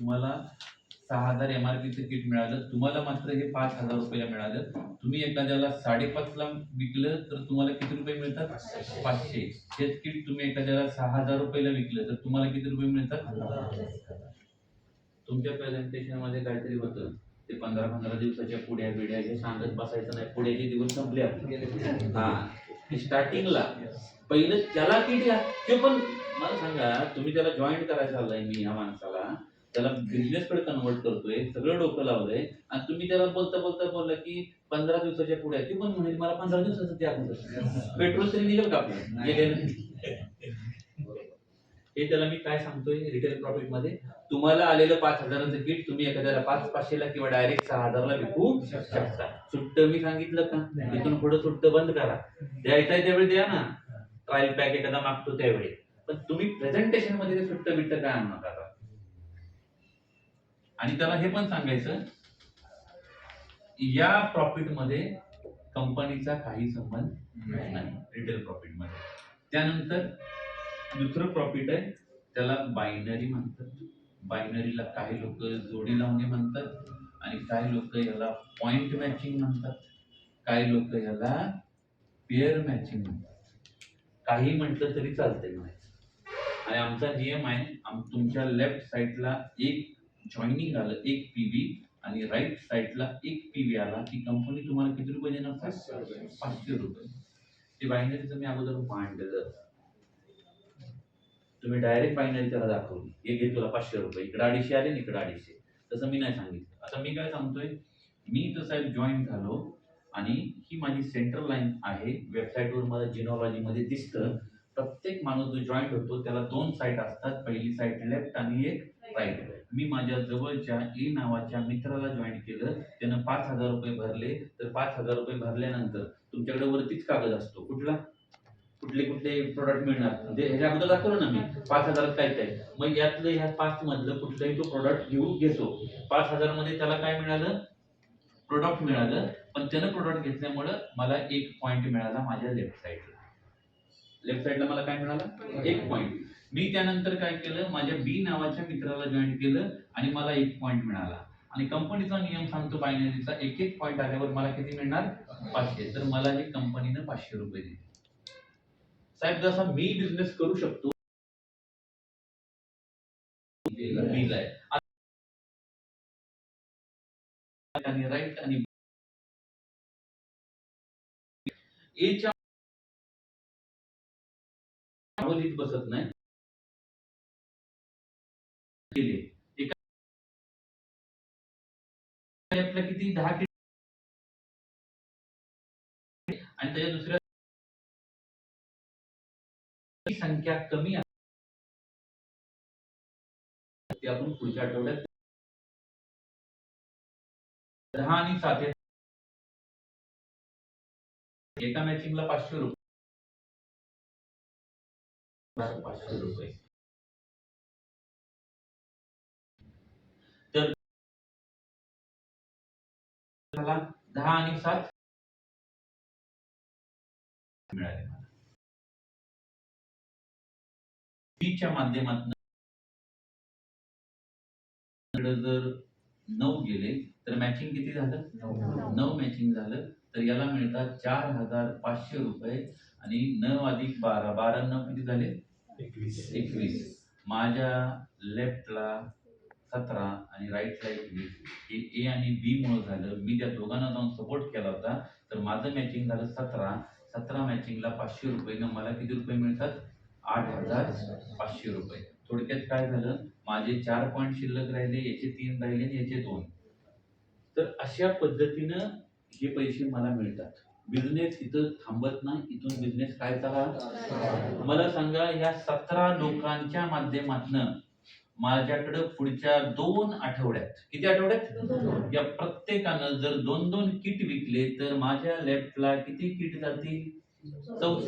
तुम्हाला 6,000 MRPचं किट मिळालं, तुम्हाला मात्र हे 5,000 रुपयाला मिळालं. तुम्ही एखाद्याला 5.5ला विकलं तर तुम्हाला किती रुपये मिळतात? 500. हेच किट तुम्ही एखाद्याला 6,000 रुपयाला विकलं तर तुम्हाला किती रुपये मिळतात? तुमच्या प्रेझेंटेशन मध्ये काहीतरी होतं ते 15-15 दिवसाच्या पुढ्या बिड्या हे सांगत बसायचं नाही. पुढ्याचे दिवस संपले आपले. हा स्टार्टिंगला पहिलं त्याला किट घ्या. ते पण मला सांगा, तुम्ही त्याला जॉईन करायला चाललाय मी या माणसाला, त्याला बिझनेस कडे कन्वर्ट करतोय, सगळं डोकं लावलंय आणि तुम्ही त्याला बोलता बोलता बोलला की 15 दिवसाच्या पुढे ती पण म्हणेल मला 15 दिवसाचं द्या. पेट्रोल तरी निघेल का आपलं? गेलेलं हे त्याला मी काय सांगतोय रिटेल प्रॉफिट मध्ये, तुम्हाला आलेलं 5,000चं किट तुम्ही एखाद्याला 500ला किंवा डायरेक्ट 6,000ला विकू शकता. सुट्ट मी सांगितलं का? इथून पुढे सुट्ट बंद करा. द्यायचं आहे त्यावेळी द्या ना. ट्रायल पॅक एखादा मागतो त्यावेळी, पण तुम्ही प्रेझेंटेशन मध्ये ते सुट्ट बिट्ट काय आणू नका. आणि त्याला हे पण सांगायचं या प्रॉफिट मध्ये कंपनीचा काही संबंध नाही रिटेल प्रॉफिट मध्ये. त्यानंतर दुसरं प्रॉफिट आहे त्याला बायनरी म्हणतात. बायनरीला काही लोक जोडी लावणे म्हणतात आणि काही लोक याला पॉइंट मॅचिंग म्हणतात, काही लोक याला पेअर मॅचिंग म्हणतात. काही म्हटलं तरी चालतंय म्हणायचं. आणि आमचा नियम आहे, तुमच्या लेफ्ट साईडला एक जॉईनिंग आलं 1 PV आणि राईट साईडला 1 PV आला की कंपनी तुम्हाला किती रुपये देणार? 500 रुपये. ते बायनरीचं मी अगोदर मांडलं. तुम्ही डायरेक्ट बायनरी त्याला दाखवली, हे घे तुला 500 रुपये, इकडे 250 आले, इकडे 250. तसं मी नाही सांगितलं. आता मी काय सांगतोय, मी तर साहेब जॉईन झालो आणि ही माझी सेंट्रल लाईन आहे. वेबसाईटवर मला जिनॉलॉजी मध्ये दिसतं प्रत्येक माणूस जो जॉईन होतो त्याला 2 साईट असतात, पहिली साईट लेफ्ट आणि एक राईट. मी माझ्या जवळच्या ए नावाच्या मित्राला जॉईन केलं, त्यानं 5,000 रुपये भरले. तर 5,000 रुपये भरल्यानंतर तुमच्याकडे वरतीच कागद असतो, कुठला कुठले कुठले प्रोडक्ट मिळणार म्हणजे ह्याच्या अगोदर दाखवलं ना मी 5,000 काय काय, मग यातलं ह्या 5 मधलं कुठलाही तो प्रोडक्ट घेतो. 5,000 मध्ये त्याला काय मिळालं? प्रोडक्ट मिळालं. पण त्यानं प्रोडक्ट घेतल्यामुळं मला 1 पॉइंट मिळाला माझ्या लेफ्ट साईडला. लेफ्ट साईडला मला काय मिळालं? 1 पॉइंट. मी त्यानंतर काय केलं, माझ्या बी नावाच्या मित्राला जॉईन केलं आणि मला 1 पॉइंट मिळाला. आणि कंपनीचा नियम सांगतो बायनरीचा, 1 पॉइंट आल्यावर मला किती मिळणार? 500. तर मला हे कंपनीनं 500 रुपये दिले. साहेब जसा मी बिझनेस करू शकतो आणि राईट आणि एच्या बसत नाही. आपल्या किती 10 आणि त्याच्या दुसऱ्या संख्या कमी आहे. ते आपण पुढच्या आठवड्यात 10 आणि 7 एका मॅचिंगला 500 रुपये. 500 रुपये. तर 10 आणि 7 मिळाले. च्या माध्यमातून जर 9 गेले तर मॅचिंग किती झालं? 9 मॅचिंग झालं. तर याला मिळतात 4,500 रुपये. आणि 9 अधिक 12, 12 9 किती झाले? 21. माझ्या लेफ्टला 17 आणि राईटला 21. हे ए आणि बी मुळे झालं. मी त्या दोघांना जाऊन सपोर्ट केला होता. तर माझं मॅचिंग झालं 17. 17 मॅचिंगला 500 रुपये. मला किती रुपये मिळतात? 8,500 रुपये. थोडक्यात काय झालं, माझे 4 पॉइंट शिल्लक राहिले, याचे 3 राहिले आणि याचे 2. तर अशा पद्धतीनं हे पैसे मला मिळतात. बिझनेस इथं थांबत नाही, इथून बिझनेस काय चालला? मला सांगा, या 17 लोकांच्या माध्यमातून माझ्याकडे पुढच्या 2 आठवड्यात, किती आठवड्यात? या प्रत्येकानं जर 2-2 किट विकले तर माझ्या लेफ्टला किती किट जातील?